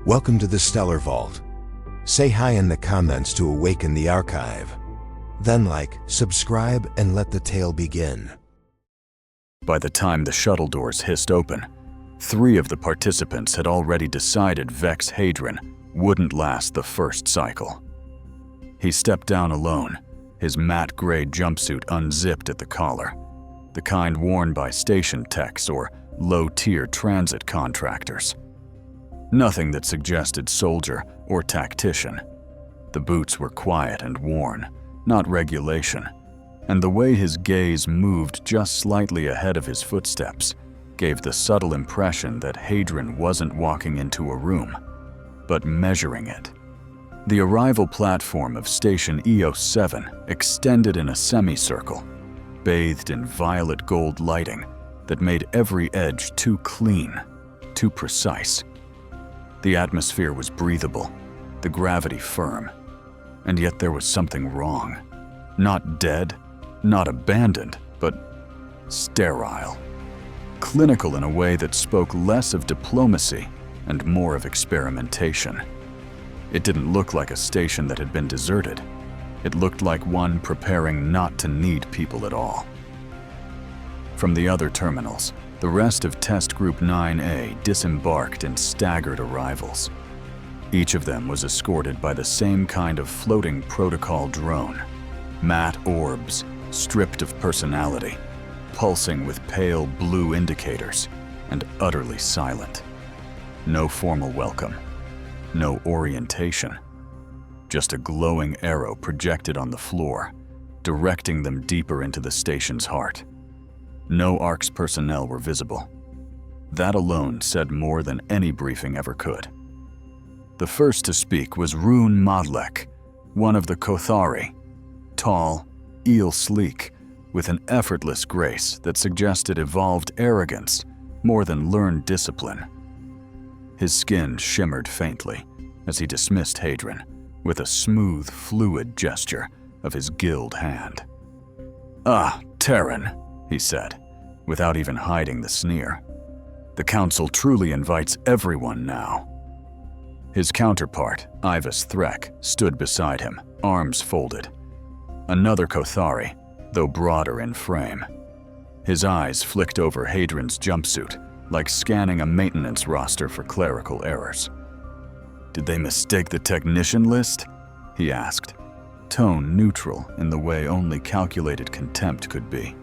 Welcome to the Stellar Vault. Say hi in the comments to awaken the archive. Then like, subscribe, and let the tale begin. By the time the shuttle doors hissed open, 3 of the participants had already decided Vex Hadron wouldn't last the first cycle. He stepped down alone, his matte gray jumpsuit unzipped at the collar, the kind worn by station techs or low-tier transit contractors. Nothing that suggested soldier or tactician. The boots were quiet and worn, not regulation, and the way his gaze moved just slightly ahead of his footsteps gave the subtle impression that Hadron wasn't walking into a room, but measuring it. The arrival platform of Station EOS 7 extended in a semicircle, bathed in violet gold lighting that made every edge too clean, too precise. The atmosphere was breathable, the gravity firm, and yet there was something wrong. Not dead, not abandoned, but sterile. Clinical in a way that spoke less of diplomacy and more of experimentation. It didn't look like a station that had been deserted. It looked like one preparing not to need people at all. From the other terminals, the rest of Test Group 9A disembarked in staggered arrivals. Each of them was escorted by the same kind of floating protocol drone, matte orbs, stripped of personality, pulsing with pale blue indicators, and utterly silent. No formal welcome, no orientation, just a glowing arrow projected on the floor, directing them deeper into the station's heart. No ARC's personnel were visible. That alone said more than any briefing ever could. The first to speak was Rune Modlek, one of the Kothari, tall, eel-sleek, with an effortless grace that suggested evolved arrogance more than learned discipline. His skin shimmered faintly as he dismissed Hadron with a smooth, fluid gesture of his gilled hand. "Ah, Terran," he said, without even hiding the sneer. "The Council truly invites everyone now." His counterpart, Ivas Threk, stood beside him, arms folded. Another Kothari, though broader in frame. His eyes flicked over Hadron's jumpsuit, like scanning a maintenance roster for clerical errors. "Did they mistake the technician list?" he asked, tone neutral in the way only calculated contempt could be.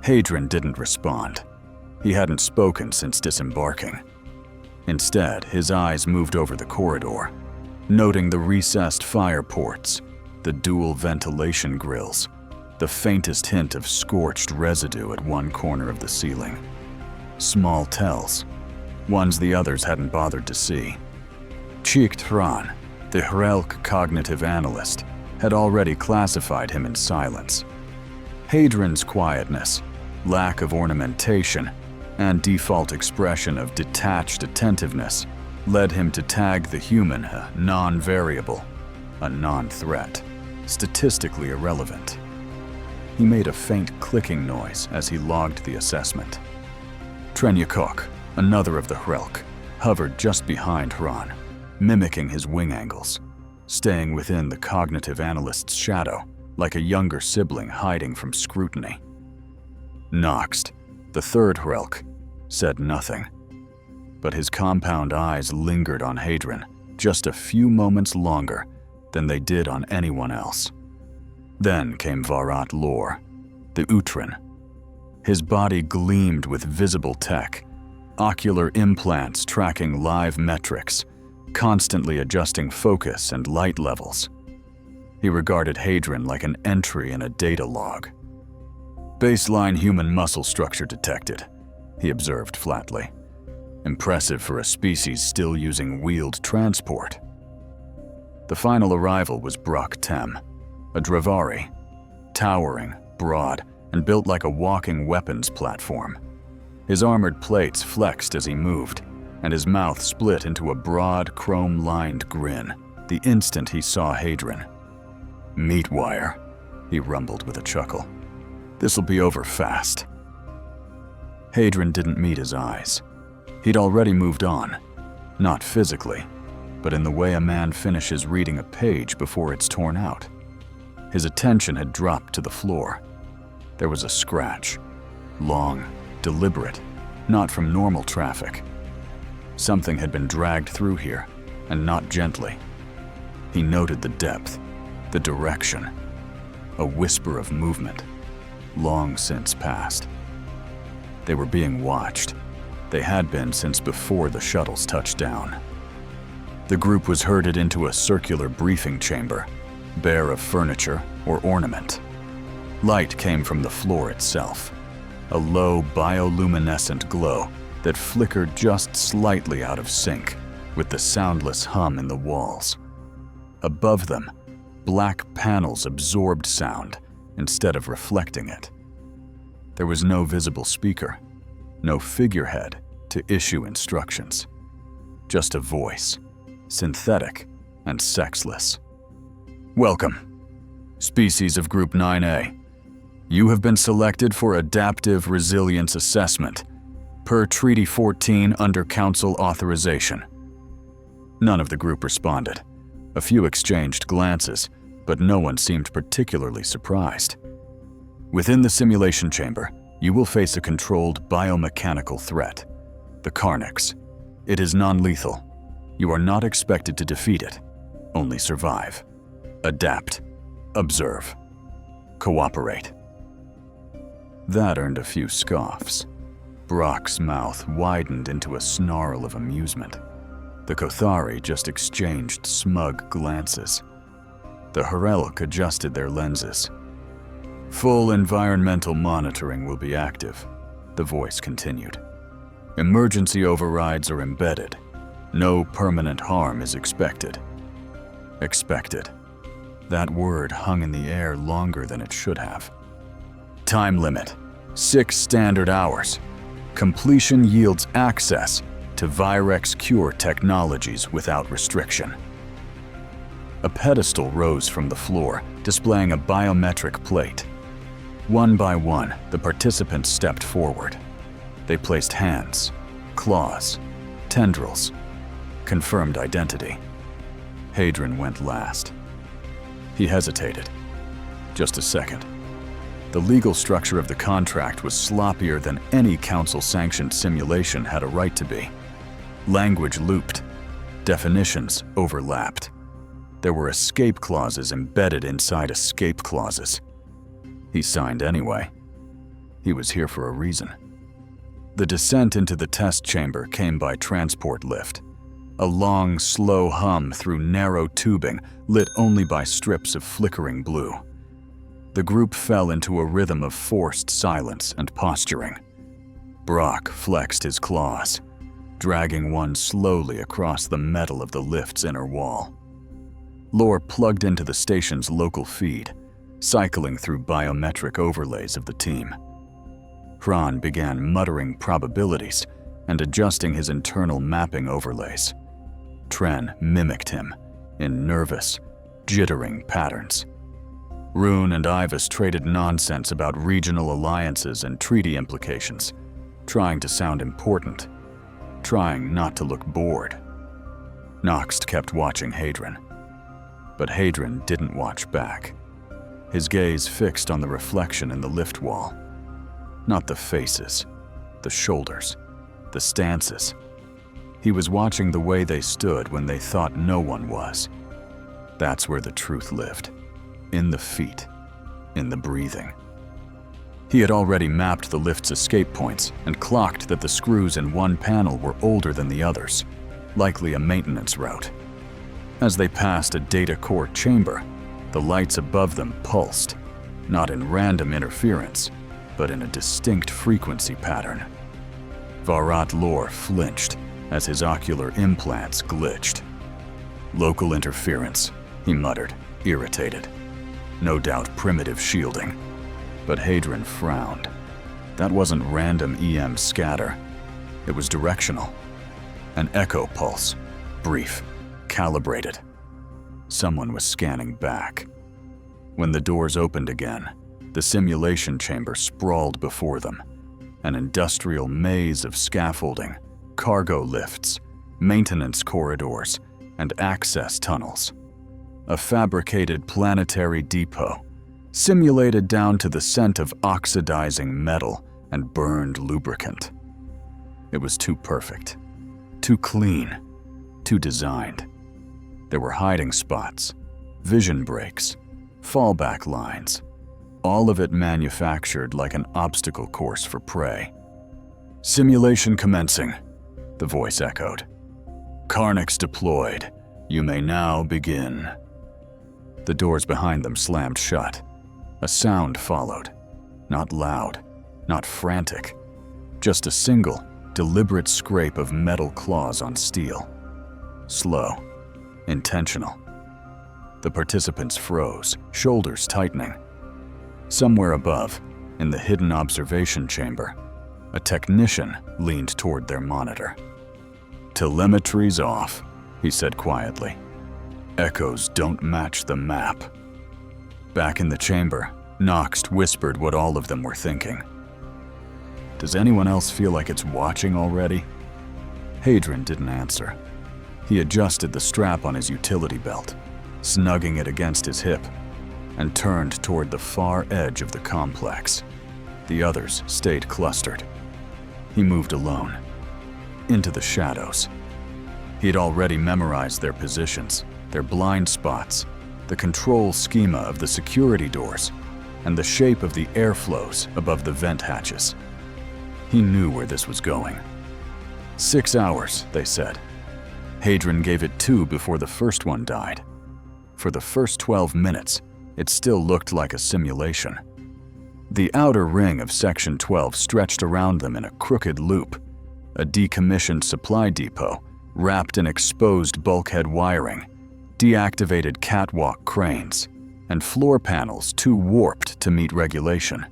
Hadron didn't respond. He hadn't spoken since disembarking. Instead, his eyes moved over the corridor, noting the recessed fire ports, the dual ventilation grills, the faintest hint of scorched residue at one corner of the ceiling. Small tells, ones the others hadn't bothered to see. Cheek Tran, the Hrelk cognitive analyst, had already classified him in silence. Hadron's quietness, lack of ornamentation, and default expression of detached attentiveness led him to tag the human a non-variable, a non-threat, statistically irrelevant. He made a faint clicking noise as he logged the assessment. Trenyakok, another of the Hrelk, hovered just behind Hran, mimicking his wing angles, staying within the cognitive analyst's shadow like a younger sibling hiding from scrutiny. Noxt, the third Hrelk, said nothing, but his compound eyes lingered on Hadron just a few moments longer than they did on anyone else. Then came Varat Lor, the Utrin. His body gleamed with visible tech, ocular implants tracking live metrics, constantly adjusting focus and light levels. He regarded Hadron like an entry in a data log. "Baseline human muscle structure detected," he observed flatly. "Impressive for a species still using wheeled transport." The final arrival was Brock Tem, a Dravari, towering, broad, and built like a walking weapons platform. His armored plates flexed as he moved, and his mouth split into a broad, chrome-lined grin the instant he saw Hadron. "Meat wire," he rumbled with a chuckle. "This'll be over fast." Hadron didn't meet his eyes. He'd already moved on. Not physically, but in the way a man finishes reading a page before it's torn out. His attention had dropped to the floor. There was a scratch. Long, deliberate, not from normal traffic. Something had been dragged through here, and not gently. He noted the depth, the direction. A whisper of movement, long since past. They were being watched. They had been since before the shuttles touched down. The group was herded into a circular briefing chamber, bare of furniture or ornament. Light came from the floor itself, a low bioluminescent glow that flickered just slightly out of sync with the soundless hum in the walls. Above them, black panels absorbed sound instead of reflecting it. There was no visible speaker, no figurehead to issue instructions. Just a voice, synthetic and sexless. Welcome, species of Group 9A. You have been selected for Adaptive Resilience Assessment, per Treaty 14 under Council authorization. None of the group responded. A few exchanged glances, but no one seemed particularly surprised. Within the simulation chamber, you will face a controlled biomechanical threat, the Carnix. It is non-lethal. You are not expected to defeat it, only survive. Adapt. Observe. Cooperate. That earned a few scoffs. Brock's mouth widened into a snarl of amusement. The Kothari just exchanged smug glances. The Herelk adjusted their lenses. Full environmental monitoring will be active, the voice continued. Emergency overrides are embedded. No permanent harm is expected. Expected. That word hung in the air longer than it should have. Time limit, 6 standard hours. Completion yields access to Virex Cure technologies without restriction. A pedestal rose from the floor, displaying a biometric plate. One by one, the participants stepped forward. They placed hands, claws, tendrils, confirmed identity. Hadrian went last. He hesitated. Just a second. The legal structure of the contract was sloppier than any council-sanctioned simulation had a right to be. Language looped. Definitions overlapped. There were escape clauses embedded inside escape clauses. He signed anyway. He was here for a reason. The descent into the test chamber came by transport lift. A long, slow hum through narrow tubing lit only by strips of flickering blue. The group fell into a rhythm of forced silence and posturing. Brock flexed his claws, dragging one slowly across the metal of the lift's inner wall. Lore plugged into the station's local feed, cycling through biometric overlays of the team. Hran began muttering probabilities and adjusting his internal mapping overlays. Tren mimicked him in nervous, jittering patterns. Rune and Ivas traded nonsense about regional alliances and treaty implications, trying to sound important, trying not to look bored. Noxt kept watching Hadrian, but Hadrian didn't watch back. His gaze fixed on the reflection in the lift wall. Not the faces, the shoulders, the stances. He was watching the way they stood when they thought no one was. That's where the truth lived. In the feet, in the breathing. He had already mapped the lift's escape points and clocked that the screws in one panel were older than the others, likely a maintenance route. As they passed a data core chamber, the lights above them pulsed, not in random interference, but in a distinct frequency pattern. Varat Lore flinched as his ocular implants glitched. Local interference, he muttered, irritated. No doubt primitive shielding. But Hadrian frowned. That wasn't random EM scatter. It was directional. An echo pulse, brief, calibrated. Someone was scanning back. When the doors opened again, the simulation chamber sprawled before them, an industrial maze of scaffolding, cargo lifts, maintenance corridors, and access tunnels. A fabricated planetary depot, simulated down to the scent of oxidizing metal and burned lubricant. It was too perfect, too clean, too designed. There were hiding spots, vision breaks, fallback lines, all of it manufactured like an obstacle course for prey. "Simulation commencing," the voice echoed. "Carnix deployed. You may now begin." The doors behind them slammed shut. A sound followed. Not loud, not frantic, just a single, deliberate scrape of metal claws on steel. Slow, intentional. The participants froze, shoulders tightening. Somewhere above, in the hidden observation chamber, a technician leaned toward their monitor. "Telemetry's off," he said quietly. "Echoes don't match the map." Back in the chamber, Noxt whispered what all of them were thinking. "Does anyone else feel like it's watching already?" Hadron didn't answer. He adjusted the strap on his utility belt, snugging it against his hip, and turned toward the far edge of the complex. The others stayed clustered. He moved alone, into the shadows. He had already memorized their positions, their blind spots, the control schema of the security doors, and the shape of the airflows above the vent hatches. He knew where this was going. 6 hours, they said. Hadron gave it 2 before the first one died. For the first 12 minutes, it still looked like a simulation. The outer ring of Section 12 stretched around them in a crooked loop, a decommissioned supply depot wrapped in exposed bulkhead wiring, deactivated catwalk cranes, and floor panels too warped to meet regulation.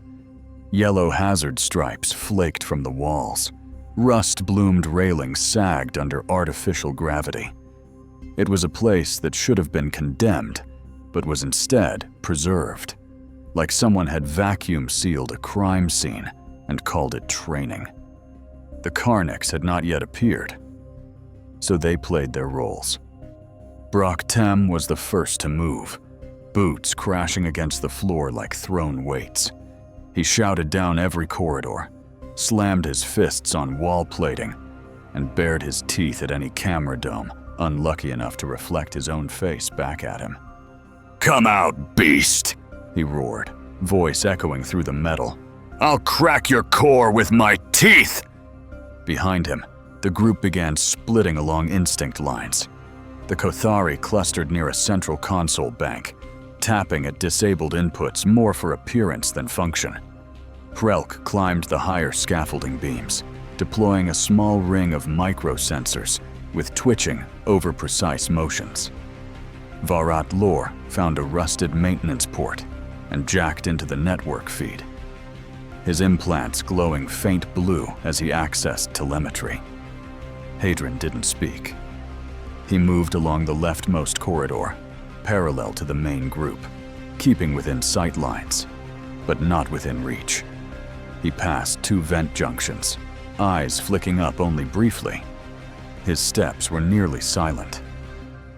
Yellow hazard stripes flaked from the walls. Rust-bloomed railings sagged under artificial gravity. It was a place that should have been condemned, but was instead preserved, like someone had vacuum-sealed a crime scene and called it training. The Carnix had not yet appeared, so they played their roles. Brock Tem was the first to move, boots crashing against the floor like thrown weights. He shouted down every corridor, slammed his fists on wall plating, and bared his teeth at any camera dome unlucky enough to reflect his own face back at him. "Come out, beast!" he roared, voice echoing through the metal. "I'll crack your core with my teeth!" Behind him, the group began splitting along instinct lines. The Kothari clustered near a central console bank, tapping at disabled inputs more for appearance than function. Prelk climbed the higher scaffolding beams, deploying a small ring of microsensors with twitching, over-precise motions. Varat Lor found a rusted maintenance port and jacked into the network feed, his implants glowing faint blue as he accessed telemetry. Hadron didn't speak. He moved along the leftmost corridor, parallel to the main group, keeping within sight lines, but not within reach. He passed 2 vent junctions, eyes flicking up only briefly. His steps were nearly silent.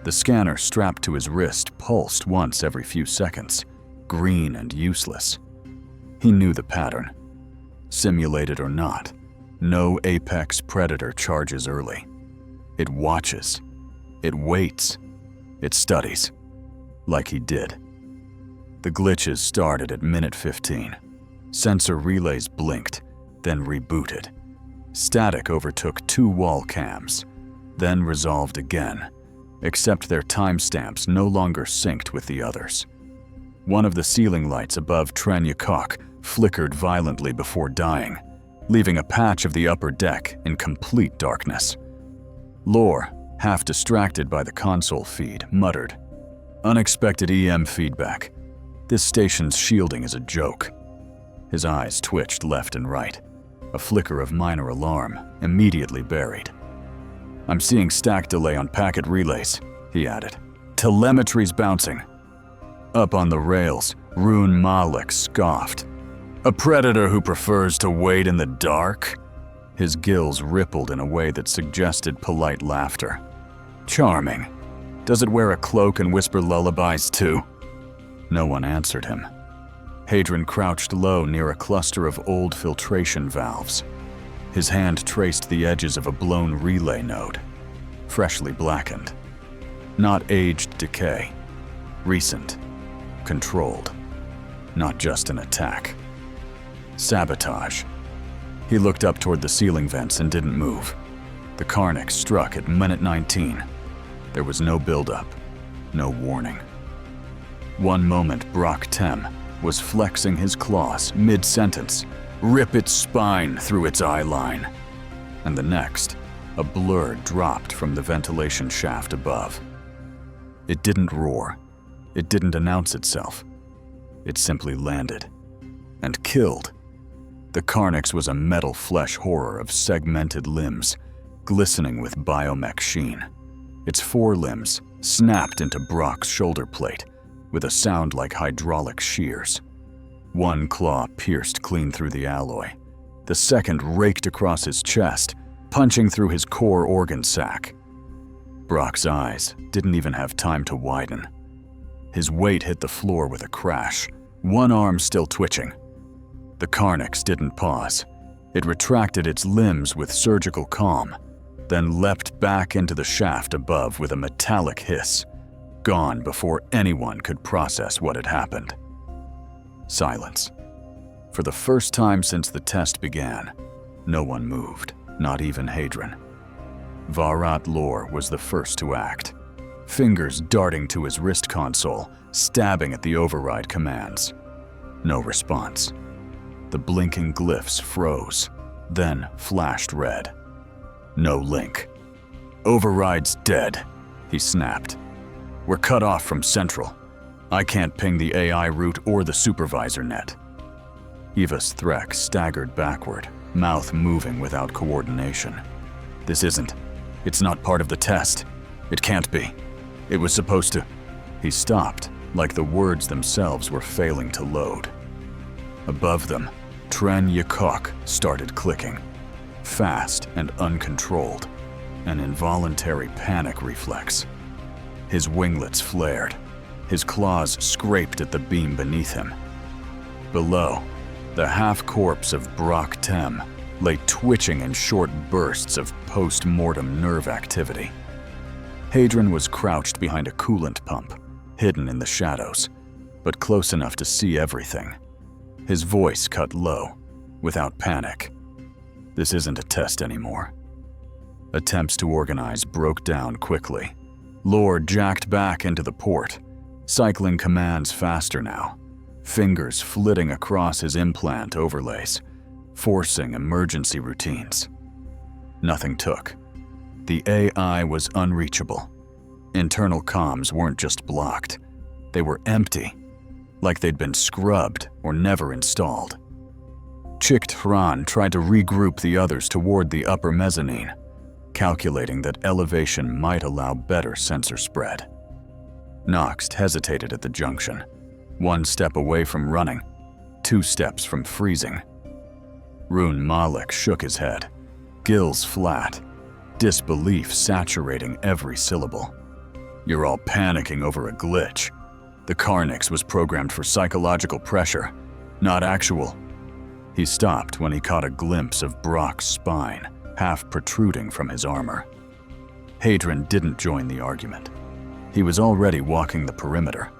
The scanner strapped to his wrist pulsed once every few seconds, green and useless. He knew the pattern. Simulated or not, no apex predator charges early. It watches. It waits. It studies. Like he did. The glitches started at minute 15. Sensor relays blinked, then rebooted. Static overtook 2 wall cams, then resolved again, except their timestamps no longer synced with the others. One of the ceiling lights above Trenyakok flickered violently before dying, leaving a patch of the upper deck in complete darkness. Lor, half distracted by the console feed, muttered, "Unexpected EM feedback. This station's shielding is a joke." His eyes twitched left and right, a flicker of minor alarm, immediately buried. "I'm seeing stack delay on packet relays," he added. "Telemetry's bouncing." Up on the rails, Rune Malek scoffed. "A predator who prefers to wait in the dark?" His gills rippled in a way that suggested polite laughter. Charming. Does it wear a cloak and whisper lullabies too? No one answered him. Hadron crouched low near a cluster of old filtration valves. His hand traced the edges of a blown relay node, freshly blackened. Not aged decay. Recent. Controlled. Not just an attack. Sabotage. He looked up toward the ceiling vents and didn't move. The Karnak struck at minute 19. There was no buildup, no warning. One moment Brock Tem was flexing his claws mid-sentence, rip its spine through its eye line. And the next, a blur dropped from the ventilation shaft above. It didn't roar. It didn't announce itself. It simply landed. And killed. The Karnax was a metal flesh horror of segmented limbs, glistening with biomech sheen. Its forelimbs snapped into Brock's shoulder plate with a sound like hydraulic shears. One claw pierced clean through the alloy. The second raked across his chest, punching through his core organ sac. Brock's eyes didn't even have time to widen. His weight hit the floor with a crash, one arm still twitching. The Karnax didn't pause. It retracted its limbs with surgical calm, then leapt back into the shaft above with a metallic hiss, gone before anyone could process what had happened. Silence. For the first time since the test began, no one moved, not even Hadron. Varat Lor was the first to act, fingers darting to his wrist console, stabbing at the override commands. No response. The blinking glyphs froze, then flashed red. No link. Override's dead, he snapped. We're cut off from Central. I can't ping the AI route or the supervisor net. Eva's Threk staggered backward, mouth moving without coordination. This isn't. It's not part of the test. It can't be. It was supposed to. He stopped, like the words themselves were failing to load. Above them, Tren Yakok started clicking. Fast and uncontrolled. An involuntary panic reflex. His winglets flared. His claws scraped at the beam beneath him. Below, the half-corpse of Brock Tem lay twitching in short bursts of post-mortem nerve activity. Hadron was crouched behind a coolant pump, hidden in the shadows, but close enough to see everything. His voice cut low, without panic. This isn't a test anymore. Attempts to organize broke down quickly. Lord jacked back into the port, cycling commands faster now, fingers flitting across his implant overlays, forcing emergency routines. Nothing took. The AI was unreachable. Internal comms weren't just blocked. They were empty, like they'd been scrubbed or never installed. Chikt Hran tried to regroup the others toward the upper mezzanine, calculating that elevation might allow better sensor spread. Noxt hesitated at the junction, 1 step away from running, 2 steps from freezing. Rune Malek shook his head, gills flat, disbelief saturating every syllable. You're all panicking over a glitch. The Karnax was programmed for psychological pressure, not actual. He stopped when he caught a glimpse of Brock's spine, half protruding from his armor. Hadron didn't join the argument. He was already walking the perimeter.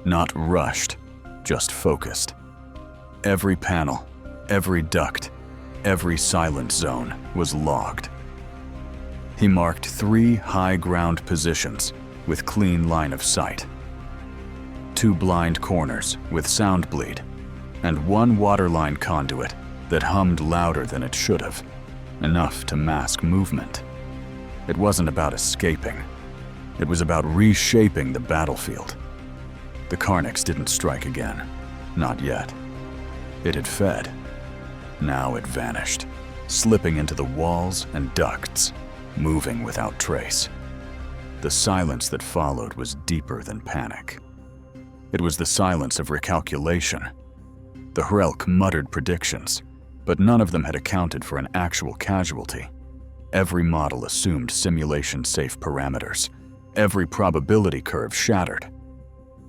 Not rushed, just focused. Every panel, every duct, every silent zone was logged. He marked 3 high ground positions with clean line of sight. 2 blind corners with sound bleed, and 1 waterline conduit that hummed louder than it should have, enough to mask movement. It wasn't about escaping. It was about reshaping the battlefield. The Karnax didn't strike again. Not yet. It had fed. Now it vanished, slipping into the walls and ducts, moving without trace. The silence that followed was deeper than panic. It was the silence of recalculation. The Hrelk muttered predictions, But none of them had accounted for an actual casualty. Every model assumed simulation-safe parameters. Every probability curve shattered.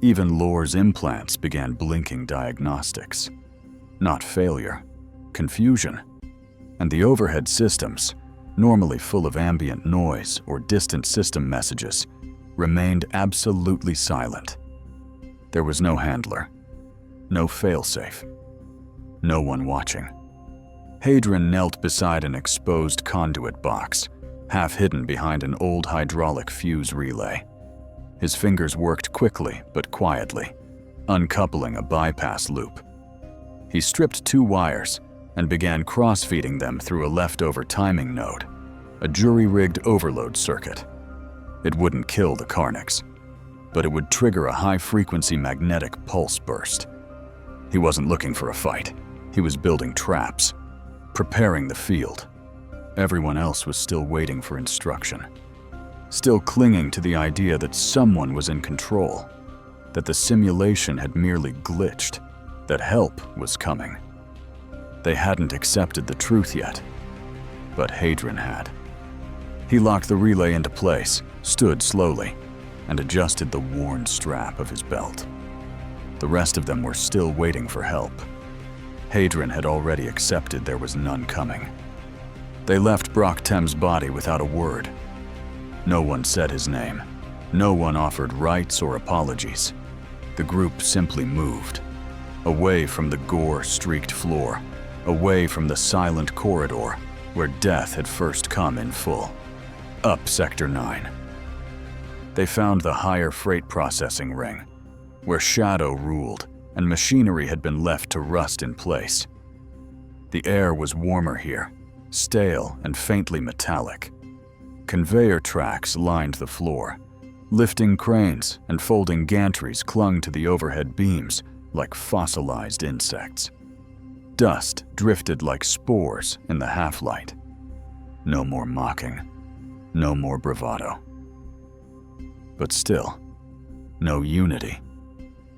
Even Lore's implants began blinking diagnostics. Not failure, confusion. And the overhead systems, normally full of ambient noise or distant system messages, remained absolutely silent. There was no handler, no failsafe, no one watching. Hadron knelt beside an exposed conduit box, half hidden behind an old hydraulic fuse relay. His fingers worked quickly but quietly, uncoupling a bypass loop. He stripped 2 wires and began cross-feeding them through a leftover timing node, a jury-rigged overload circuit. It wouldn't kill the Carnix, but it would trigger a high-frequency magnetic pulse burst. He wasn't looking for a fight. He was building traps, preparing the field. Everyone else was still waiting for instruction, still clinging to the idea that someone was in control, that the simulation had merely glitched, that help was coming. They hadn't accepted the truth yet, but Hadron had. He locked the relay into place, stood slowly, and adjusted the worn strap of his belt. The rest of them were still waiting for help. Hadron had already accepted there was none coming. They left Brock Tem's body without a word. No one said his name. No one offered rights or apologies. The group simply moved, away from the gore-streaked floor, away from the silent corridor where death had first come in full, up Sector 9. They found the higher freight processing ring, where shadow ruled and machinery had been left to rust in place. The air was warmer here, stale and faintly metallic. Conveyor tracks lined the floor. Lifting cranes and folding gantries clung to the overhead beams like fossilized insects. Dust drifted like spores in the half-light. No more mocking, no more bravado. But still, no unity.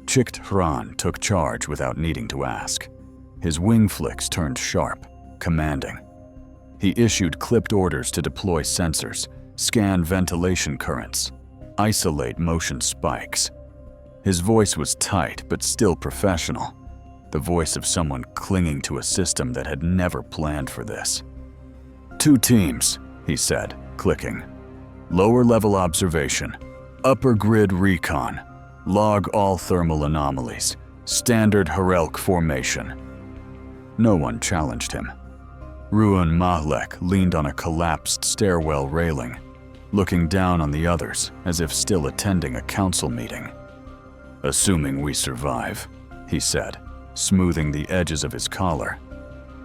Chict Hran took charge without needing to ask. His wing flicks turned sharp, commanding. He issued clipped orders to deploy sensors, scan ventilation currents, isolate motion spikes. His voice was tight but still professional, the voice of someone clinging to a system that had never planned for this. 2 teams, he said, clicking. Lower-level observation, upper grid recon, log all thermal anomalies, standard Harelk formation. No one challenged him. Ruan Mahlek leaned on a collapsed stairwell railing, looking down on the others as if still attending a council meeting. Assuming we survive, he said, smoothing the edges of his collar.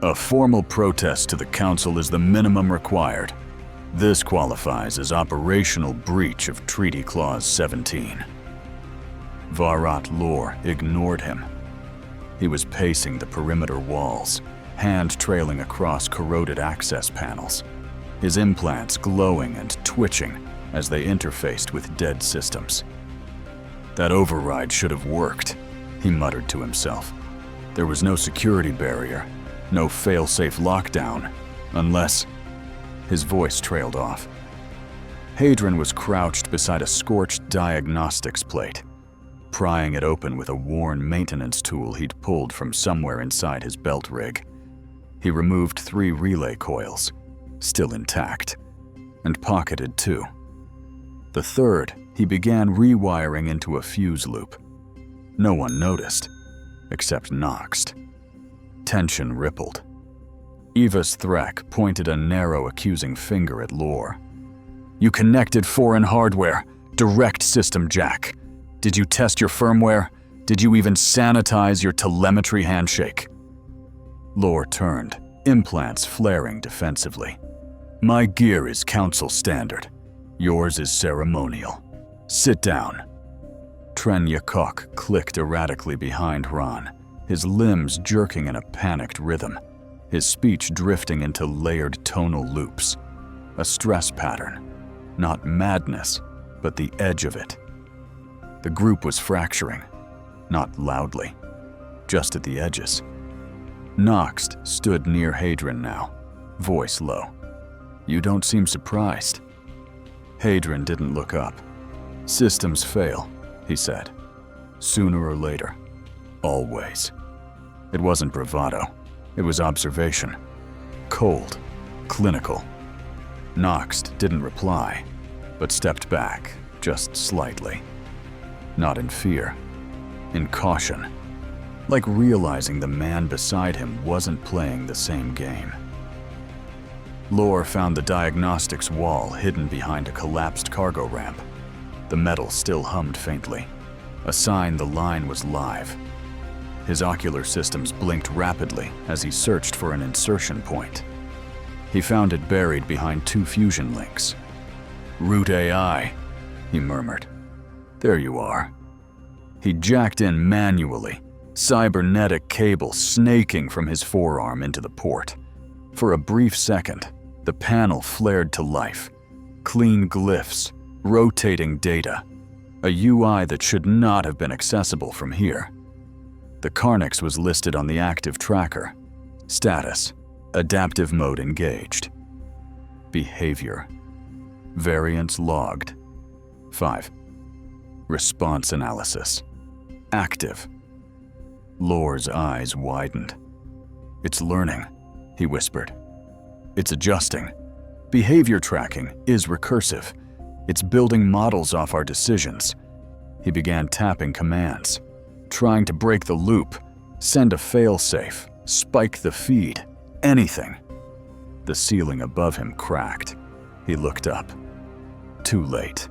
A formal protest to the council is the minimum required. This qualifies as operational breach of Treaty Clause 17. Varat Lore ignored him. He was pacing the perimeter walls, hand trailing across corroded access panels, his implants glowing and twitching as they interfaced with dead systems. That override should have worked, he muttered to himself. There was no security barrier, no fail-safe lockdown, unless... His voice trailed off. Hadron was crouched beside a scorched diagnostics plate, prying it open with a worn maintenance tool he'd pulled from somewhere inside his belt rig. He removed 3 relay coils, still intact, and pocketed 2. The third he began rewiring into a fuse loop. No one noticed, except Noxt. Tension rippled. Evas Threk pointed a narrow, accusing finger at Lore. You connected foreign hardware, direct system jack. Did you test your firmware? Did you even sanitize your telemetry handshake? Lore turned, implants flaring defensively. My gear is council standard. Yours is ceremonial. Sit down. Tren Yakok clicked erratically behind Hran, his limbs jerking in a panicked rhythm, his speech drifting into layered tonal loops. A stress pattern. Not madness, but the edge of it. The group was fracturing, not loudly, just at the edges. Noxt stood near Hadron now, voice low. "You don't seem surprised." Hadron didn't look up. "Systems fail," he said. "Sooner or later. Always." It wasn't bravado. It was observation. Cold. Clinical. Noxt didn't reply, but stepped back, just slightly. Not in fear. In caution. Like realizing the man beside him wasn't playing the same game. Lore found the diagnostics wall hidden behind a collapsed cargo ramp. The metal still hummed faintly, a sign the line was live. His ocular systems blinked rapidly as he searched for an insertion point. He found it buried behind 2 fusion links. "Root AI," he murmured. "There you are." He jacked in manually, cybernetic cable snaking from his forearm into the port. For a brief second, the panel flared to life. Clean glyphs, rotating data, a UI that should not have been accessible from here. The Carnix was listed on the active tracker. Status: adaptive mode engaged. Behavior: variance logged. 5. Response analysis: active. Lore's eyes widened. "It's learning," he whispered. "It's adjusting. Behavior tracking is recursive. It's building models off our decisions." He began tapping commands, trying to break the loop, send a failsafe, spike the feed, anything. The ceiling above him cracked. He looked up. Too late.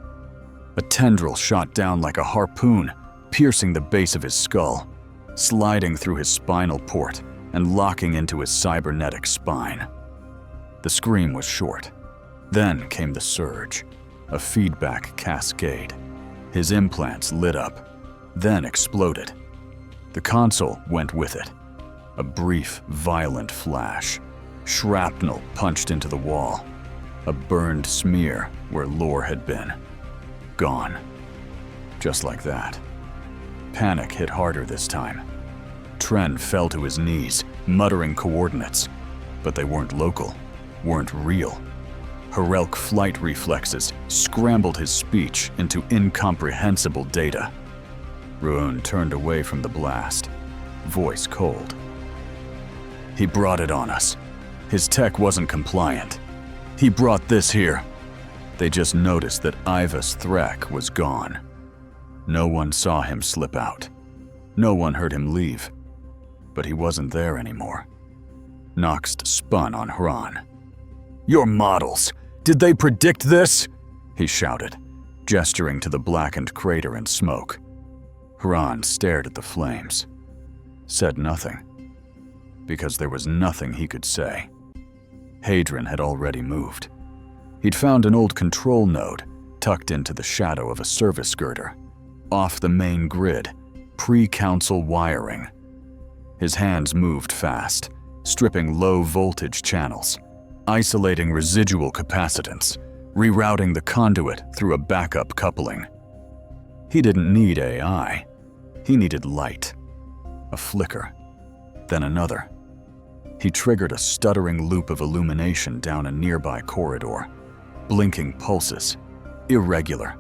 A tendril shot down like a harpoon, piercing the base of his skull, sliding through his spinal port and locking into his cybernetic spine. The scream was short. Then came the surge, a feedback cascade. His implants lit up, then exploded. The console went with it. A brief, violent flash. Shrapnel punched into the wall. A burned smear where Lore had been. Gone. Just like that. Panic hit harder this time. Tren fell to his knees, muttering coordinates. But they weren't local, weren't real. Herelk flight reflexes scrambled his speech into incomprehensible data. Ruun turned away from the blast, voice cold. "He brought it on us. His tech wasn't compliant. He brought this here." They just noticed that Ivas Threk was gone. No one saw him slip out. No one heard him leave. But he wasn't there anymore. Noxt spun on Hran. "Your models! Did they predict this?" he shouted, gesturing to the blackened crater and smoke. Hran stared at the flames. Said nothing. Because there was nothing he could say. Hadron had already moved. He'd found an old control node tucked into the shadow of a service girder, off the main grid, pre-council wiring. His hands moved fast, stripping low-voltage channels, isolating residual capacitance, rerouting the conduit through a backup coupling. He didn't need AI. He needed light. A flicker, then another. He triggered a stuttering loop of illumination down a nearby corridor, blinking pulses, irregular,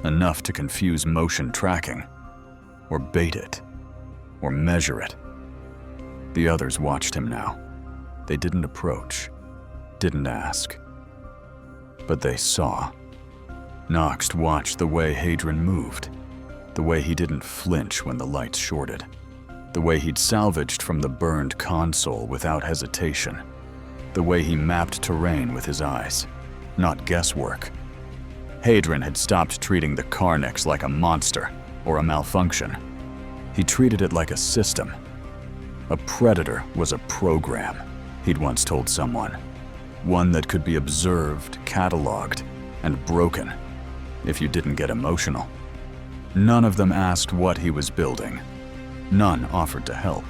enough to confuse motion tracking, or bait it, or measure it. The others watched him now. They didn't approach, didn't ask. But they saw. Noxt watched the way Hadron moved, the way he didn't flinch when the lights shorted, the way he'd salvaged from the burned console without hesitation, the way he mapped terrain with his eyes, not guesswork. Hadron had stopped treating the Carnix like a monster or a malfunction. He treated it like a system. A predator was a program, he'd once told someone. One that could be observed, cataloged, and broken if you didn't get emotional. None of them asked what he was building. None offered to help.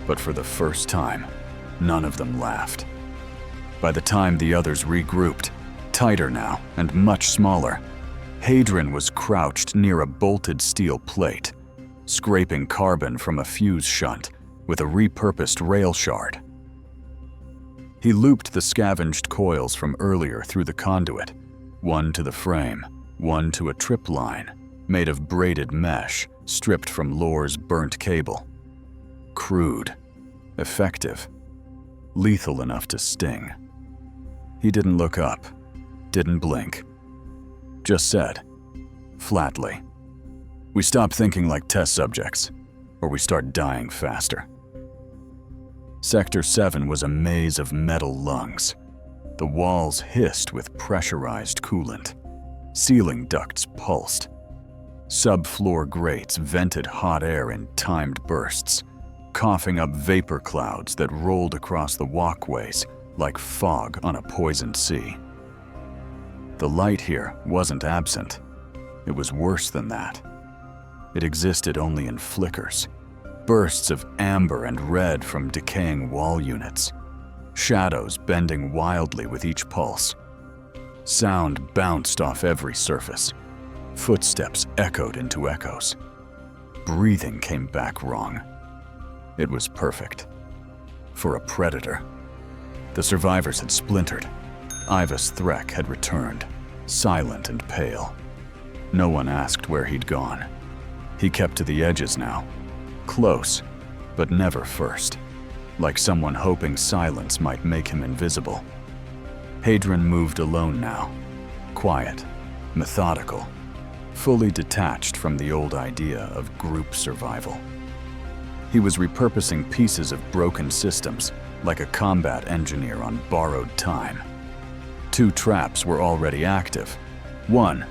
But for the first time, none of them laughed. By the time the others regrouped, tighter now and much smaller, Hadron was crouched near a bolted steel plate, scraping carbon from a fuse shunt with a repurposed rail shard. He looped the scavenged coils from earlier through the conduit, one to the frame, one to a trip line made of braided mesh stripped from Lore's burnt cable. Crude, effective, lethal enough to sting. He didn't look up, didn't blink, just said, flatly, "We stop thinking like test subjects, or we start dying faster." Sector 7 was a maze of metal lungs. The walls hissed with pressurized coolant. Ceiling ducts pulsed. Subfloor grates vented hot air in timed bursts, coughing up vapor clouds that rolled across the walkways like fog on a poisoned sea. The light here wasn't absent. It was worse than that. It existed only in flickers, bursts of amber and red from decaying wall units, shadows bending wildly with each pulse. Sound bounced off every surface. Footsteps echoed into echoes. Breathing came back wrong. It was perfect. For a predator. The survivors had splintered. Ivas Threk had returned, silent and pale. No one asked where he'd gone. He kept to the edges now. Close, but never first. Like someone hoping silence might make him invisible. Hadron moved alone now. Quiet, methodical, fully detached from the old idea of group survival. He was repurposing pieces of broken systems like a combat engineer on borrowed time. 2 traps were already active. One,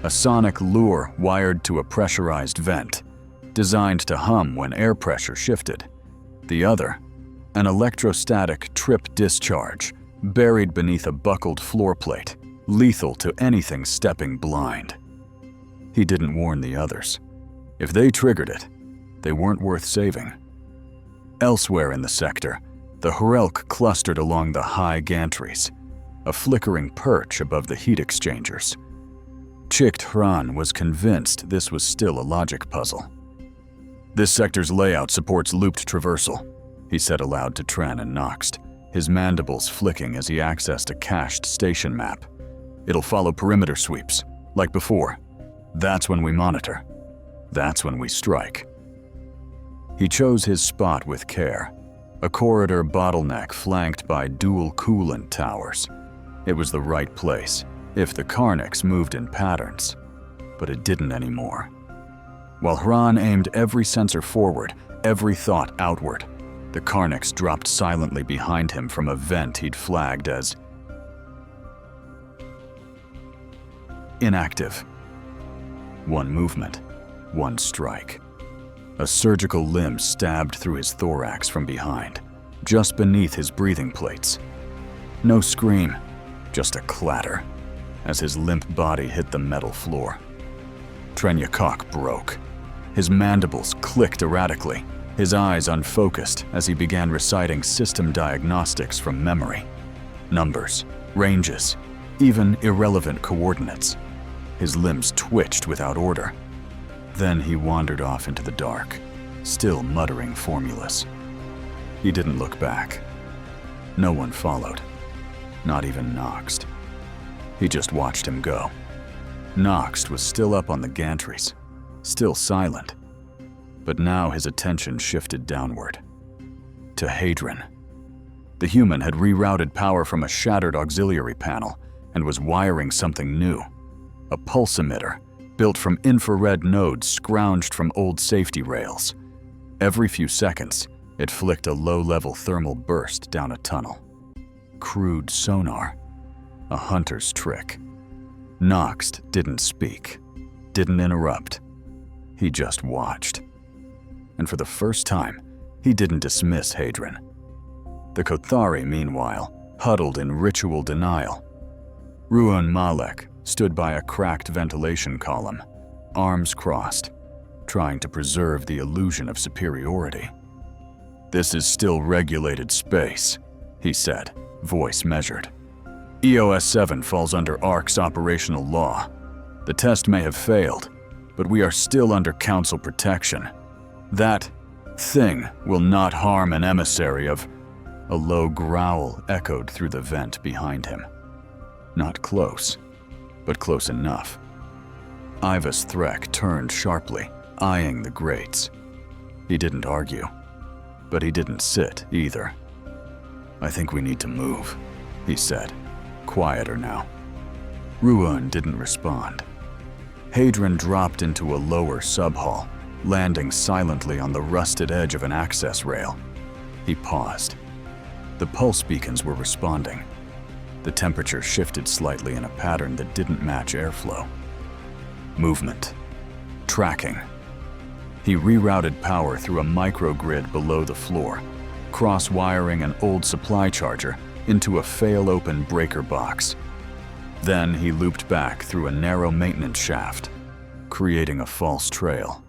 a sonic lure wired to a pressurized vent, designed to hum when air pressure shifted. The other, an electrostatic trip discharge buried beneath a buckled floor plate, lethal to anything stepping blind. He didn't warn the others. If they triggered it, they weren't worth saving. Elsewhere in the sector, the Hrelk clustered along the high gantries, a flickering perch above the heat exchangers. Chikt Hran was convinced this was still a logic puzzle. "This sector's layout supports looped traversal," he said aloud to Tren and Noxt, his mandibles flicking as he accessed a cached station map. "It'll follow perimeter sweeps, like before. That's when we monitor. That's when we strike." He chose his spot with care, a corridor bottleneck flanked by dual coolant towers. It was the right place, if the Karniks moved in patterns, but it didn't anymore. While Hran aimed every sensor forward, every thought outward, the Karniks dropped silently behind him from a vent he'd flagged as inactive. One movement, one strike. A surgical limb stabbed through his thorax from behind, just beneath his breathing plates. No scream, just a clatter, as his limp body hit the metal floor. Trenyakok broke. His mandibles clicked erratically, his eyes unfocused as he began reciting system diagnostics from memory. Numbers, ranges, even irrelevant coordinates. His limbs twitched without order. Then he wandered off into the dark, still muttering formulas. He didn't look back. No one followed, not even Noxt. He just watched him go. Noxt was still up on the gantries, still silent, but now his attention shifted downward. To Hadron. The human had rerouted power from a shattered auxiliary panel and was wiring something new. A pulse emitter, built from infrared nodes scrounged from old safety rails. Every few seconds, it flicked a low-level thermal burst down a tunnel. Crude sonar. A hunter's trick. Noxt didn't speak, didn't interrupt. He just watched. And for the first time, he didn't dismiss Hadron. The Kothari, meanwhile, huddled in ritual denial. Ruon Malek stood by a cracked ventilation column, arms crossed, trying to preserve the illusion of superiority. "This is still regulated space," he said, voice measured. "EOS 7 falls under ARC's operational law. The test may have failed, but we are still under Council protection. That thing will not harm an emissary of... A low growl echoed through the vent behind him. Not close, but close enough. Ivas Threk turned sharply, eyeing the grates. He didn't argue, but he didn't sit either. "I think we need to move," he said, quieter now. Ruan didn't respond. Hadron dropped into a lower sub-hall, landing silently on the rusted edge of an access rail. He paused. The pulse beacons were responding. The temperature shifted slightly in a pattern that didn't match airflow. Movement. Tracking. He rerouted power through a microgrid below the floor, cross-wiring an old supply charger into a fail-open breaker box. Then he looped back through a narrow maintenance shaft, creating a false trail,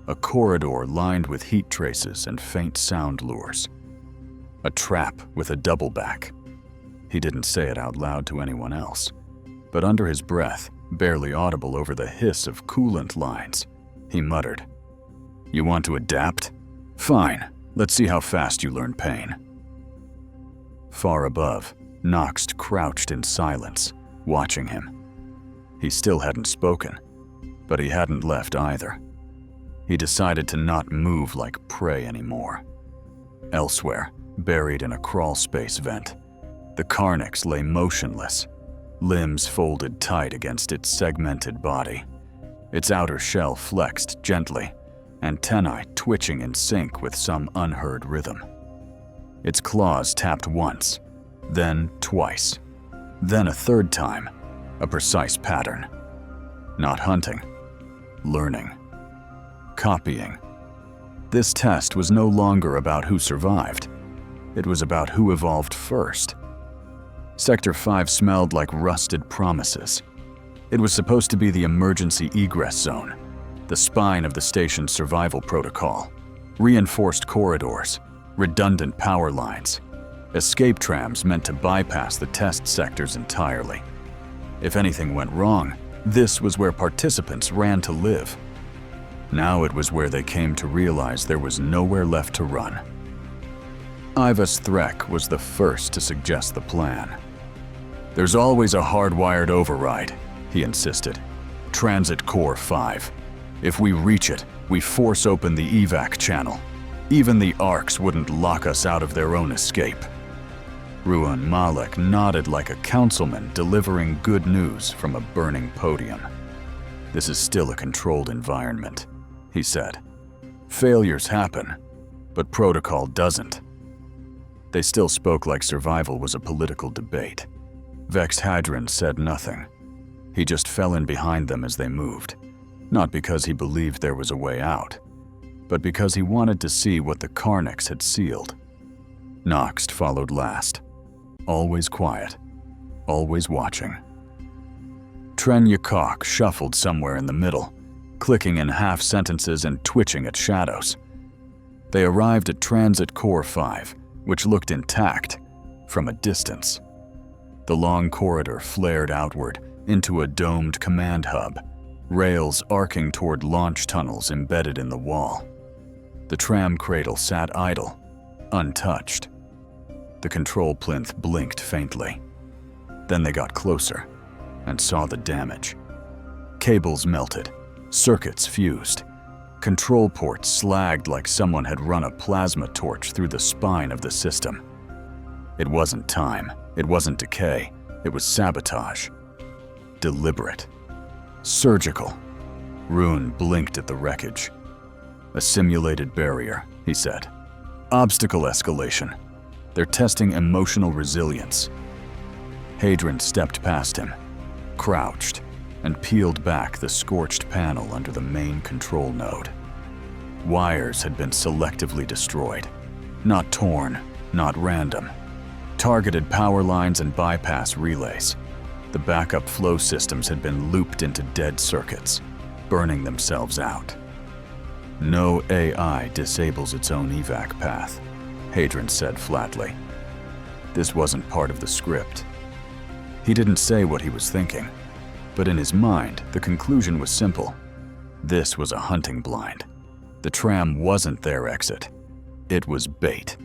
a corridor lined with heat traces and faint sound lures. A trap with a double back. He didn't say it out loud to anyone else, but under his breath, barely audible over the hiss of coolant lines, he muttered, "You want to adapt? Fine, let's see how fast you learn pain." Far above, Noxt crouched in silence, watching him. He still hadn't spoken, but he hadn't left either. He decided to not move like prey anymore. Elsewhere, buried in a crawl space vent, the Carnix lay motionless, limbs folded tight against its segmented body, its outer shell flexed gently, antennae twitching in sync with some unheard rhythm. Its claws tapped once, then twice, then a third time, a precise pattern. Not hunting, learning, copying. This test was no longer about who survived. It was about who evolved first. Sector 5 smelled like rusted promises. It was supposed to be the emergency egress zone, the spine of the station's survival protocol. Reinforced corridors, redundant power lines, escape trams meant to bypass the test sectors entirely. If anything went wrong, this was where participants ran to live. Now it was where they came to realize there was nowhere left to run. Ivas Threk was the first to suggest the plan. "There's always a hardwired override," he insisted. "Transit Core 5. If we reach it, we force open the evac channel. Even the ARCs wouldn't lock us out of their own escape." Ruan Malek nodded like a councilman delivering good news from a burning podium. "This is still a controlled environment," he said. "Failures happen, but protocol doesn't." They still spoke like survival was a political debate. Vex Hadron said nothing. He just fell in behind them as they moved, not because he believed there was a way out, but because he wanted to see what the Carnix had sealed. Noxt followed last, always quiet, always watching. Tren Yakok shuffled somewhere in the middle, clicking in half sentences and twitching at shadows. They arrived at Transit Core 5, which looked intact from a distance. The long corridor flared outward into a domed command hub, rails arcing toward launch tunnels embedded in the wall. The tram cradle sat idle, untouched. The control plinth blinked faintly. Then they got closer and saw the damage. Cables melted, circuits fused. Control ports slagged like someone had run a plasma torch through the spine of the system. It wasn't time, it wasn't decay, it was sabotage. Deliberate. Surgical. Rune blinked at the wreckage. "A simulated barrier," he said. "Obstacle escalation. They're testing emotional resilience." Hadron stepped past him, crouched, and peeled back the scorched panel under the main control node. Wires had been selectively destroyed. Not torn, not random. Targeted power lines and bypass relays. The backup flow systems had been looped into dead circuits, burning themselves out. "No AI disables its own evac path," Hadron said flatly. This wasn't part of the script. He didn't say what he was thinking, but in his mind, the conclusion was simple. This was a hunting blind. The tram wasn't their exit. It was bait.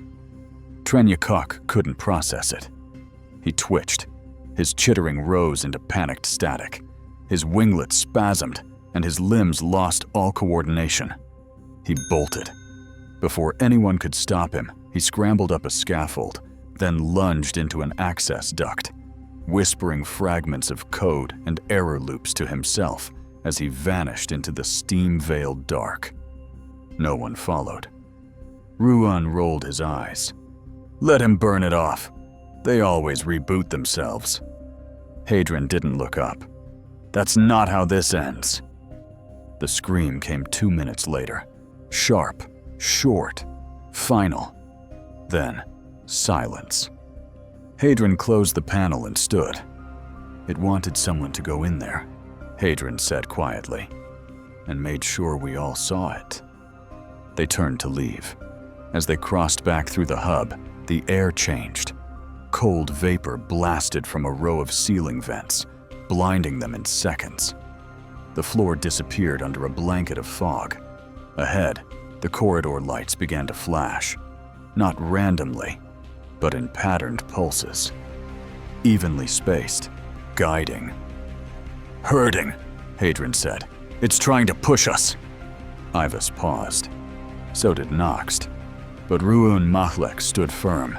Trenyakok couldn't process it. He twitched. His chittering rose into panicked static. His winglets spasmed, and his limbs lost all coordination. He bolted. Before anyone could stop him, he scrambled up a scaffold, then lunged into an access duct, whispering fragments of code and error loops to himself as he vanished into the steam-veiled dark. No one followed. Ruan rolled his eyes. Let him burn it off. They always reboot themselves. Hadrian didn't look up. That's not how this ends. The scream came 2 minutes later. Sharp, short, final. Then, silence. Hadrian closed the panel and stood. It wanted someone to go in there, Hadrian said quietly, and made sure we all saw it. They turned to leave. As they crossed back through the hub, the air changed. Cold vapor blasted from a row of ceiling vents, blinding them in seconds. The floor disappeared under a blanket of fog. Ahead, the corridor lights began to flash, not randomly, but in patterned pulses. Evenly spaced, guiding. Herding, Hadrian said. It's trying to push us. Ivas paused. So did Noxt. But Ruun Mahlek stood firm.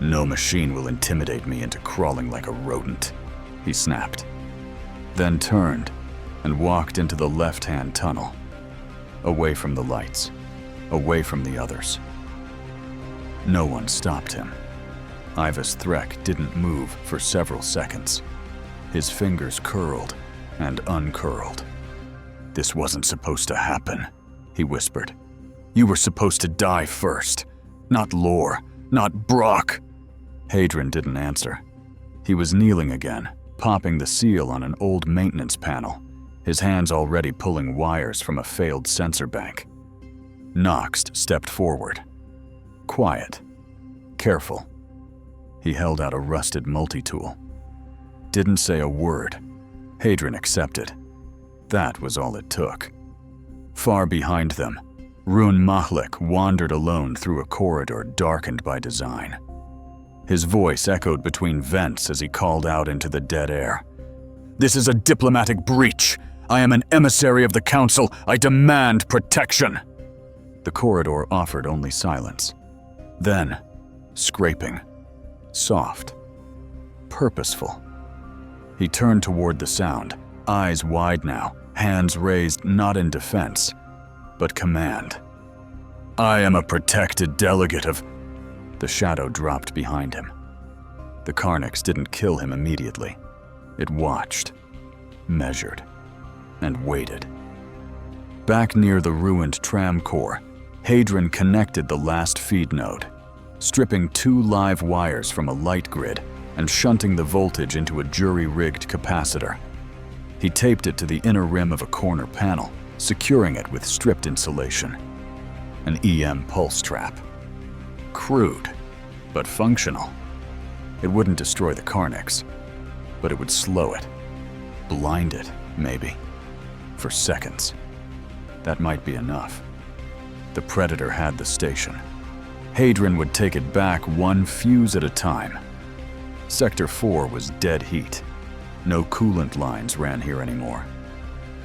No machine will intimidate me into crawling like a rodent, he snapped. Then turned and walked into the left-hand tunnel. Away from the lights, away from the others. No one stopped him. Ivas Threk didn't move for several seconds. His fingers curled and uncurled. This wasn't supposed to happen, he whispered. You were supposed to die first. Not Lore, not Brock. Hadrian didn't answer. He was kneeling again, popping the seal on an old maintenance panel, his hands already pulling wires from a failed sensor bank. Noxt stepped forward. Quiet. Careful. He held out a rusted multi-tool. Didn't say a word. Hadrian accepted. That was all it took. Far behind them, Ruun Mahlek wandered alone through a corridor darkened by design. His voice echoed between vents as he called out into the dead air. This is a diplomatic breach. I am an emissary of the Council. I demand protection. The corridor offered only silence. Then, scraping. Soft. Purposeful. He turned toward the sound, eyes wide now, hands raised not in defense, but command. I am a protected delegate of... The shadow dropped behind him. The Carnix didn't kill him immediately. It watched, measured, and waited. Back near the ruined tram core, Hadrian connected the last feed node, stripping 2 live wires from a light grid and shunting the voltage into a jury-rigged capacitor. He taped it to the inner rim of a corner panel, securing it with stripped insulation. An EM pulse trap. Crude, but functional. It wouldn't destroy the Carnix, but it would slow it. Blind it, maybe. For seconds. That might be enough. The Predator had the station. Hadrian would take it back one fuse at a time. Sector 4 was dead heat. No coolant lines ran here anymore.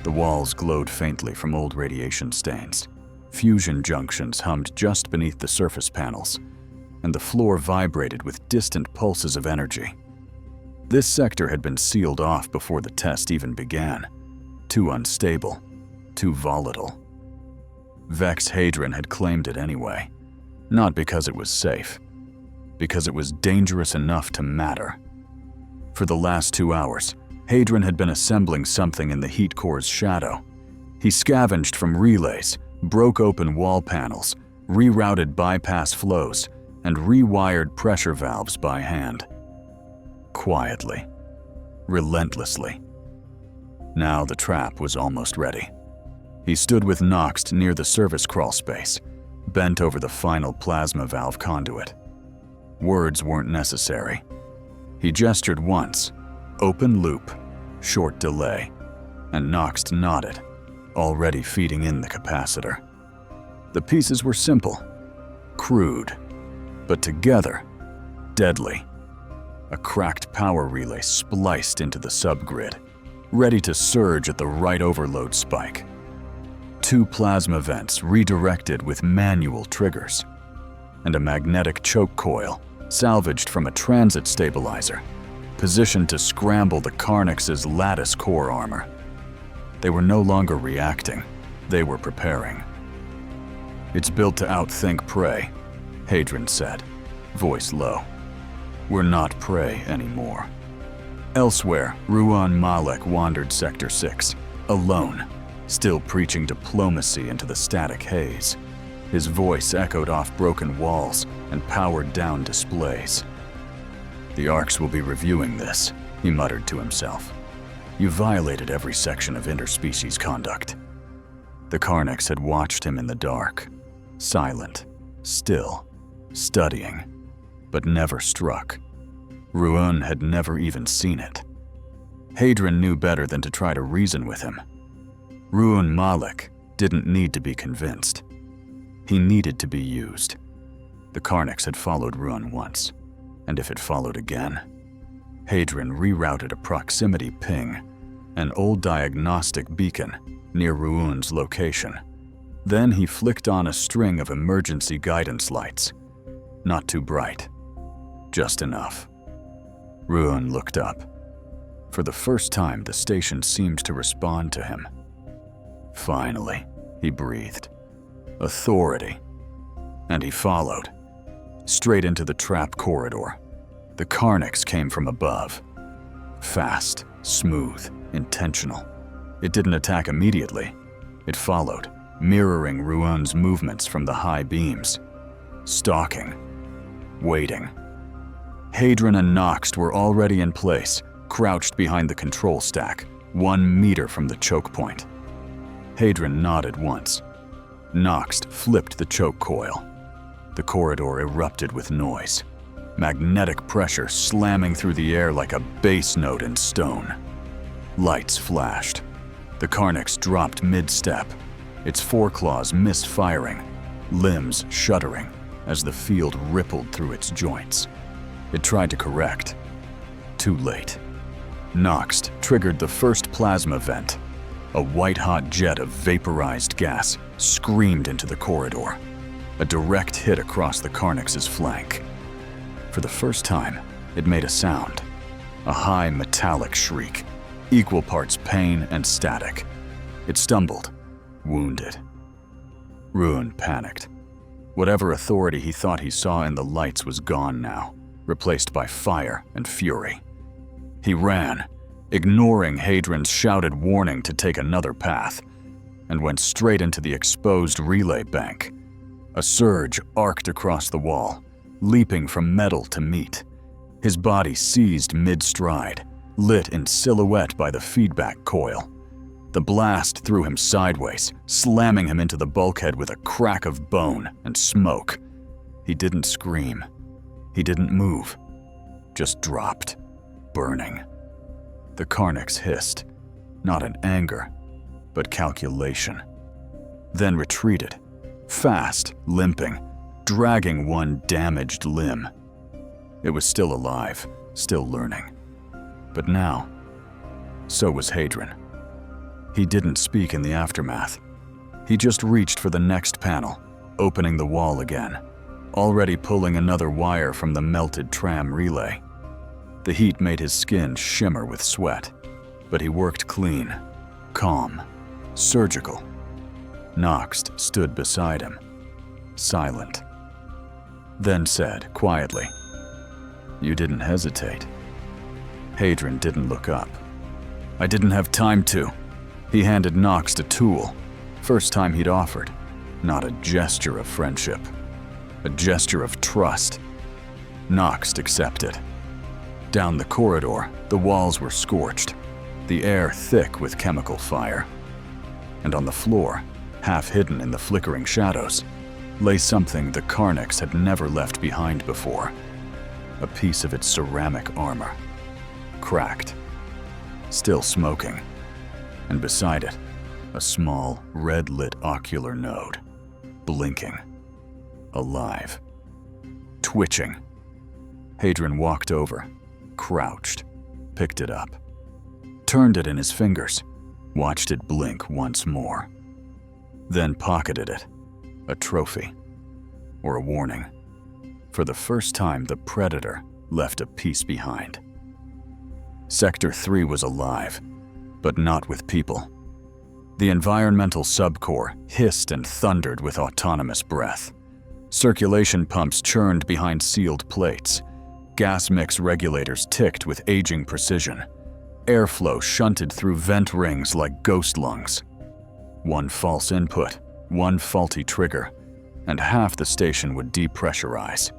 The walls glowed faintly from old radiation stains. Fusion junctions hummed just beneath the surface panels, and the floor vibrated with distant pulses of energy. This sector had been sealed off before the test even began. Too unstable, too volatile. Vex Hadrian had claimed it anyway, not because it was safe, because it was dangerous enough to matter. For the last 2 hours, Hadrian had been assembling something in the heat core's shadow. He scavenged from relays, broke open wall panels, rerouted bypass flows, and rewired pressure valves by hand. Quietly, relentlessly. Now the trap was almost ready. He stood with Noxt near the service crawl space, bent over the final plasma valve conduit. Words weren't necessary. He gestured once, open loop, short delay, and Noxt nodded, already feeding in the capacitor. The pieces were simple. crude, but together, deadly. A cracked power relay spliced into the subgrid, ready to surge at the right overload spike. 2 plasma vents redirected with manual triggers, and a magnetic choke coil salvaged from a transit stabilizer, positioned to scramble the Carnix's lattice core armor. They were no longer reacting, they were preparing. "It's built to outthink prey," Hadron said, voice low. "We're not prey anymore." Elsewhere, Ruan Malek wandered Sector 6, alone, still preaching diplomacy into the static haze. His voice echoed off broken walls and powered-down displays. "The Arcs will be reviewing this," he muttered to himself. "You violated every section of interspecies conduct." The Carnix had watched him in the dark, silent, still, studying, but never struck. Ruan had never even seen it. Hadron knew better than to try to reason with him. Ruan Malek didn't need to be convinced. He needed to be used. The Carnix had followed Ruan once, and if it followed again, Hadron rerouted a proximity ping, an old diagnostic beacon near Ruan's location. Then he flicked on a string of emergency guidance lights. Not too bright, just enough. Ruan looked up. For the first time, the station seemed to respond to him. "Finally," he breathed. "Authority." And he followed, straight into the trap corridor. The Carnix came from above. Fast, smooth, intentional. It didn't attack immediately. It followed, mirroring Ruan's movements from the high beams. Stalking. Waiting. Hadron and Noxt were already in place, crouched behind the control stack, 1 meter from the choke point. Hadron nodded once. Noxt flipped the choke coil. The corridor erupted with noise, magnetic pressure slamming through the air like a bass note in stone. Lights flashed. The Carnix dropped mid-step, its foreclaws misfiring, limbs shuddering as the field rippled through its joints. It tried to correct. Too late. Noxt triggered the first plasma vent. A white-hot jet of vaporized gas screamed into the corridor, a direct hit across the Carnix's flank. For the first time, it made a sound, a high metallic shriek, equal parts pain and static. It stumbled, wounded. Ruan panicked. Whatever authority he thought he saw in the lights was gone now, replaced by fire and fury. He ran, ignoring Hadron's shouted warning to take another path, and went straight into the exposed relay bank. A surge arced across the wall, leaping from metal to meat. His body seized mid-stride, lit in silhouette by the feedback coil. The blast threw him sideways, slamming him into the bulkhead with a crack of bone and smoke. He didn't scream. He didn't move. Just dropped, burning. The Carnix hissed, not in anger, but calculation. Then retreated, fast, limping, dragging one damaged limb. It was still alive, still learning. But now, so was Hadron. He didn't speak in the aftermath. He just reached for the next panel, opening the wall again, already pulling another wire from the melted tram relay. The heat made his skin shimmer with sweat, but he worked clean, calm, surgical. Noxt stood beside him, silent. Then said quietly, "You didn't hesitate." Hadron didn't look up. "I didn't have time to." He handed Noxt a tool, first time he'd offered. Not a gesture of friendship, a gesture of trust. Noxt accepted. Down the corridor, the walls were scorched, the air thick with chemical fire. And on the floor, half hidden in the flickering shadows, lay something the Carnix had never left behind before. A piece of its ceramic armor, cracked, still smoking, and beside it, a small, red-lit ocular node, blinking. alive. Twitching. Hadrian walked over, crouched, picked it up, turned it in his fingers, watched it blink once more, then pocketed it, a trophy, or a warning. For the first time, the Predator left a piece behind. Sector 3 was alive, but not with people. The environmental subcore hissed and thundered with autonomous breath. Circulation pumps churned behind sealed plates. Gas mix regulators ticked with aging precision. Airflow shunted through vent rings like ghost lungs. One false input, one faulty trigger, and half the station would depressurize,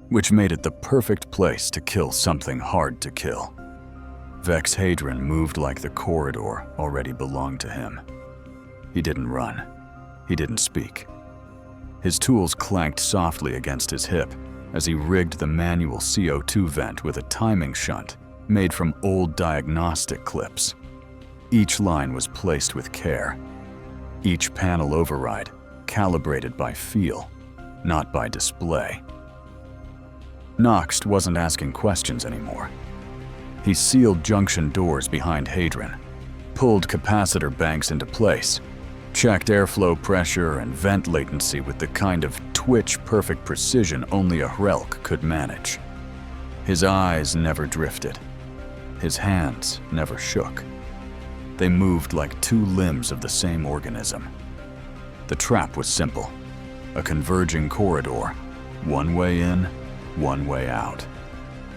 which made it the perfect place to kill something hard to kill. Vex Hadrian moved like the corridor already belonged to him. He didn't run. He didn't speak. His tools clanked softly against his hip as he rigged the manual CO2 vent with a timing shunt made from old diagnostic clips. Each line was placed with care. Each panel override calibrated by feel, not by display. Noxt wasn't asking questions anymore. He sealed junction doors behind Hadrian, pulled capacitor banks into place, checked airflow pressure and vent latency with the kind of twitch-perfect precision only a Hrelk could manage. His eyes never drifted. His hands never shook. They moved like two limbs of the same organism. The trap was simple: a converging corridor, one way in, one way out.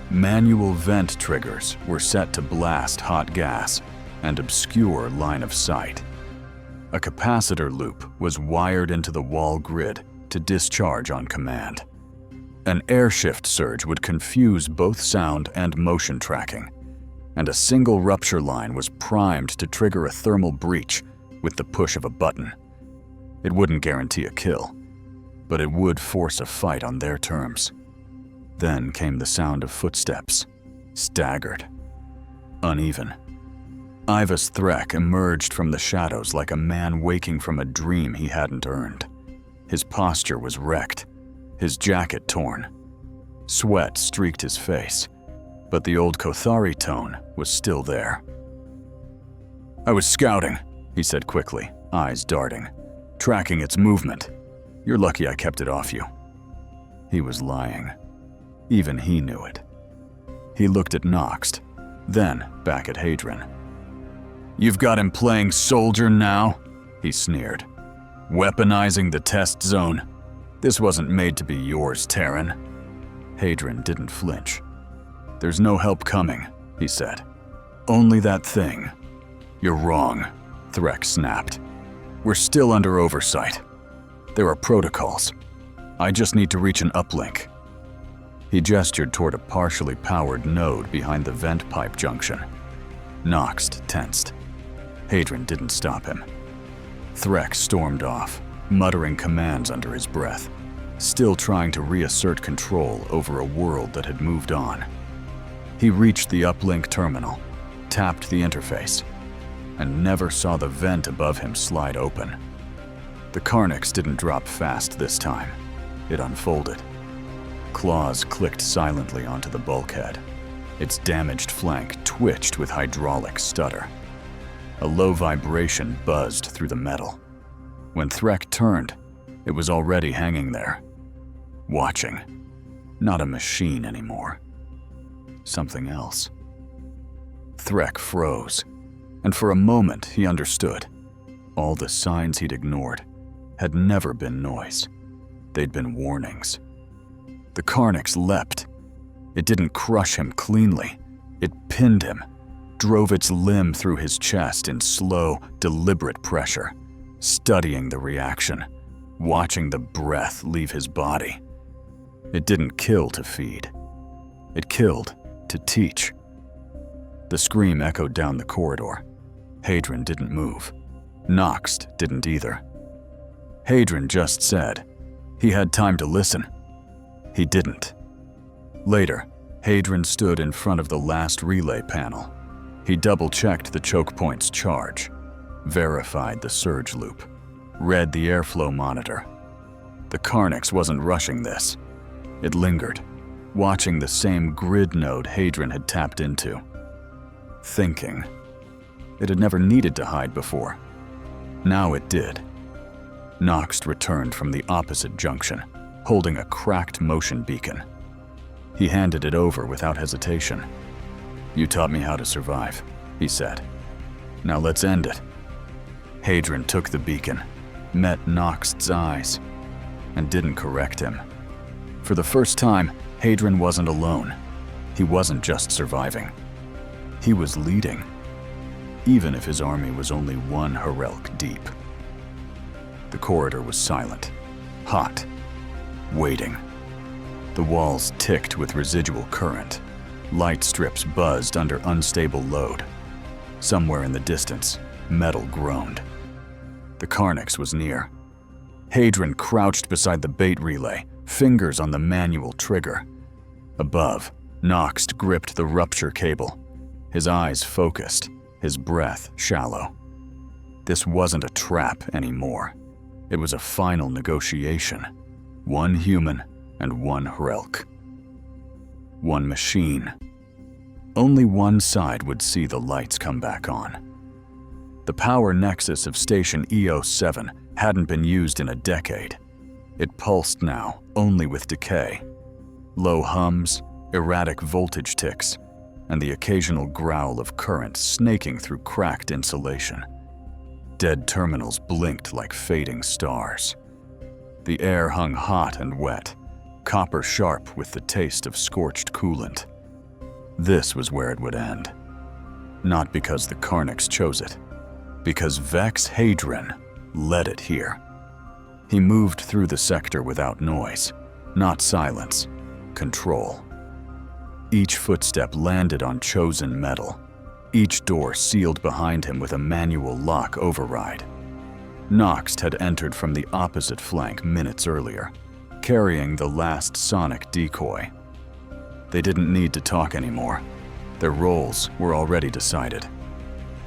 Manual vent triggers were set to blast hot gas and obscure line of sight. A capacitor loop was wired into the wall grid to discharge on command. An airshift surge would confuse both sound and motion tracking, and a single rupture line was primed to trigger a thermal breach with the push of a button. It wouldn't guarantee a kill, but it would force a fight on their terms. Then came the sound of footsteps, staggered, uneven. Ivas Threk emerged from the shadows like a man waking from a dream he hadn't earned. His posture was wrecked, his jacket torn. Sweat streaked his face, but the old Kothari tone was still there. "I was scouting," he said quickly, eyes darting, "tracking its movement. You're lucky I kept it off you." He was lying. Even he knew it. He looked at Noxt, then back at Hadrian. "You've got him playing soldier now?" he sneered. "Weaponizing the test zone. This wasn't made to be yours, Terran." Hadrian didn't flinch. "There's no help coming," he said. "Only that thing." "You're wrong," Threk snapped. "We're still under oversight. There are protocols. I just need to reach an uplink." He gestured toward a partially powered node behind the vent pipe junction. Noxt tensed. Hadrian didn't stop him. Threk stormed off, muttering commands under his breath, still trying to reassert control over a world that had moved on. He reached the uplink terminal, tapped the interface, and never saw the vent above him slide open. The Carnix didn't drop fast this time. It unfolded. Claws clicked silently onto the bulkhead. Its damaged flank twitched with hydraulic stutter. A low vibration buzzed through the metal. When Threk turned, it was already hanging there, watching. Not a machine anymore. Something else. Threk froze, and for a moment he understood. All the signs he'd ignored had never been noise. They'd been warnings. The Carnix leapt. It didn't crush him cleanly. It pinned him, drove its limb through his chest in slow, deliberate pressure, studying the reaction, watching the breath leave his body. It didn't kill to feed. It killed to teach. The scream echoed down the corridor. Hadrian didn't move. Noxt didn't either. Hadrian just said he had time to listen. He didn't. Later, Hadrian stood in front of the last relay panel. He double-checked the choke point's charge, verified the surge loop, read the airflow monitor. The Carnix wasn't rushing this. It lingered, watching the same grid node Hadron had tapped into. Thinking. It had never needed to hide before. Now it did. Noxt returned from the opposite junction, holding a cracked motion beacon. He handed it over without hesitation. "You taught me how to survive," he said. "Now let's end it." Hadron took the beacon, met Noxt's eyes, and didn't correct him. For the first time, Hadron wasn't alone. He wasn't just surviving. He was leading, even if his army was only one Herelk deep. The corridor was silent, hot, waiting. The walls ticked with residual current. Light strips buzzed under unstable load. Somewhere in the distance, metal groaned. The Carnix was near. Hadron crouched beside the bait relay, fingers on the manual trigger. Above, Noxt gripped the rupture cable, his eyes focused, his breath shallow. This wasn't a trap anymore. It was a final negotiation. One human and one Herelk. One machine. Only one side would see the lights come back on. The power nexus of Station EO7 hadn't been used in a decade. It pulsed now, only with decay. Low hums, erratic voltage ticks, and the occasional growl of current snaking through cracked insulation. Dead terminals blinked like fading stars. The air hung hot and wet, copper sharp with the taste of scorched coolant. This was where it would end. Not because the Carnix chose it, because Vex Hadron led it here. He moved through the sector without noise, not silence, control. Each footstep landed on chosen metal, each door sealed behind him with a manual lock override. Noxt had entered from the opposite flank minutes earlier, carrying the last sonic decoy. They didn't need to talk anymore. Their roles were already decided.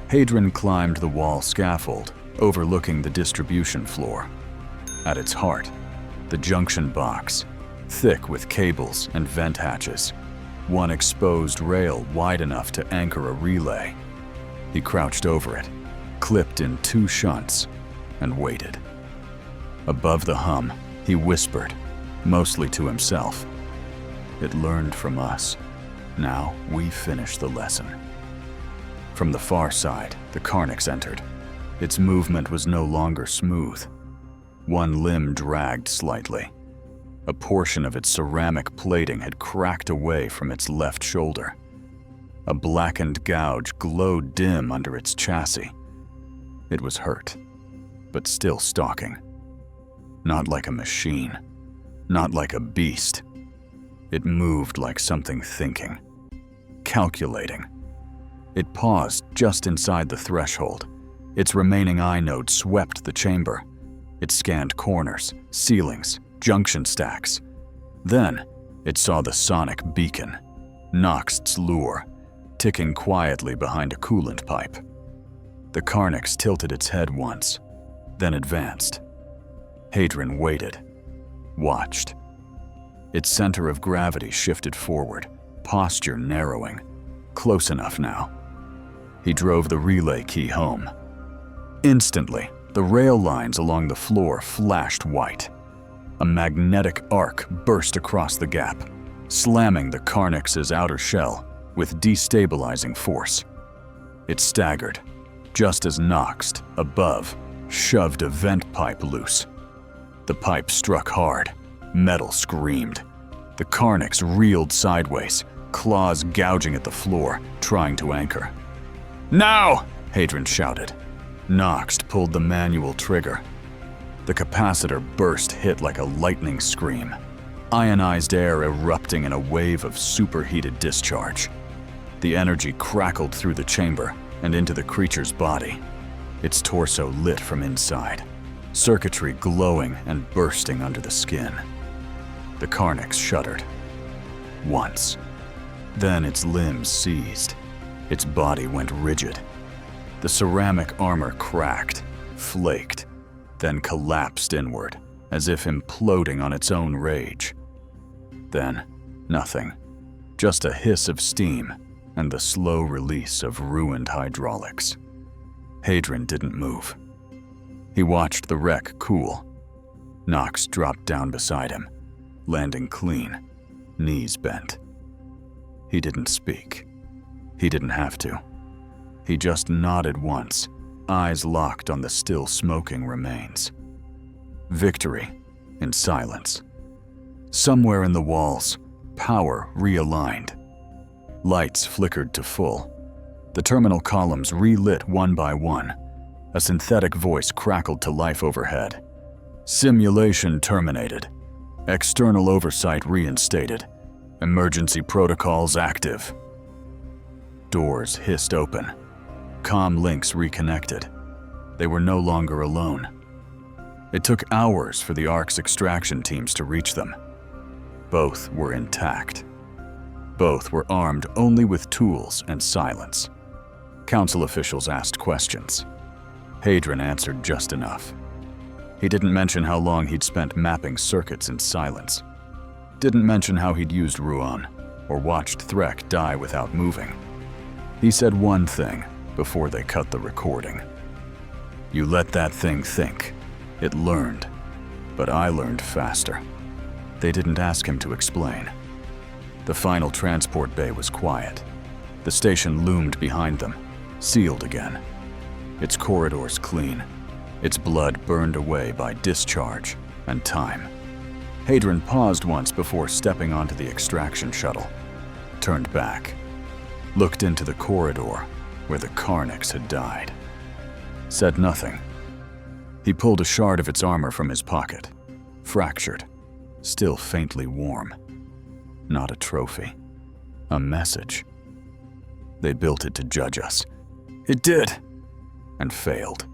Hadron climbed the wall scaffold, overlooking the distribution floor. At its heart, the junction box, thick with cables and vent hatches, one exposed rail wide enough to anchor a relay. He crouched over it, clipped in 2 shunts, and waited. Above the hum, he whispered, mostly to himself. "It learned from us. Now we finish the lesson." From the far side, the Carnix entered. Its movement was no longer smooth. One limb dragged slightly. A portion of its ceramic plating had cracked away from its left shoulder. A blackened gouge glowed dim under its chassis. It was hurt, but still stalking. Not like a machine, not like a beast. It moved like something thinking, calculating. It paused just inside the threshold. Its remaining eye node swept the chamber. It scanned corners, ceilings, junction stacks. Then, it saw the sonic beacon, Noxt's lure, ticking quietly behind a coolant pipe. The Carnix tilted its head once, then advanced. Hadron waited, watched. Its center of gravity shifted forward, posture narrowing. Close enough now. He drove the relay key home. Instantly, the rail lines along the floor flashed white. A magnetic arc burst across the gap, slamming the Carnix's outer shell with destabilizing force. It staggered, just as Noxt, above, shoved a vent pipe loose. The pipe struck hard. Metal screamed. The Carnix reeled sideways, claws gouging at the floor, trying to anchor. "Now!" Hadron shouted. Noxt pulled the manual trigger. The capacitor burst hit like a lightning scream, ionized air erupting in a wave of superheated discharge. The energy crackled through the chamber and into the creature's body. Its torso lit from inside, circuitry glowing and bursting under the skin. The Carnix shuddered. Once. Then its limbs seized. Its body went rigid. The ceramic armor cracked, flaked, then collapsed inward, as if imploding on its own rage. Then, nothing. Just a hiss of steam and the slow release of ruined hydraulics. Hadrian didn't move. He watched the wreck cool. Knox dropped down beside him, landing clean, knees bent. He didn't speak. He didn't have to. He just nodded once, eyes locked on the still smoking remains. Victory in silence. Somewhere in the walls, power realigned. Lights flickered to full. The terminal columns relit one by one. A synthetic voice crackled to life overhead. Simulation terminated. External oversight reinstated. Emergency protocols active. Doors hissed open. Comm links reconnected. They were no longer alone. It took hours for the Ark's extraction teams to reach them. Both were intact. Both were armed only with tools and silence. Council officials asked questions. Hadrian answered just enough. He didn't mention how long he'd spent mapping circuits in silence. Didn't mention how he'd used Ruan or watched Threk die without moving. He said one thing before they cut the recording. You let that thing think. It learned. But I learned faster. They didn't ask him to explain. The final transport bay was quiet. The station loomed behind them, sealed again. Its corridors clean. Its blood burned away by discharge and time. Hadrian paused once before stepping onto the extraction shuttle, turned back, looked into the corridor where the Karniks had died. Said nothing. He pulled a shard of its armor from his pocket, fractured, still faintly warm. Not a trophy. A message. They built it to judge us. It did, and failed.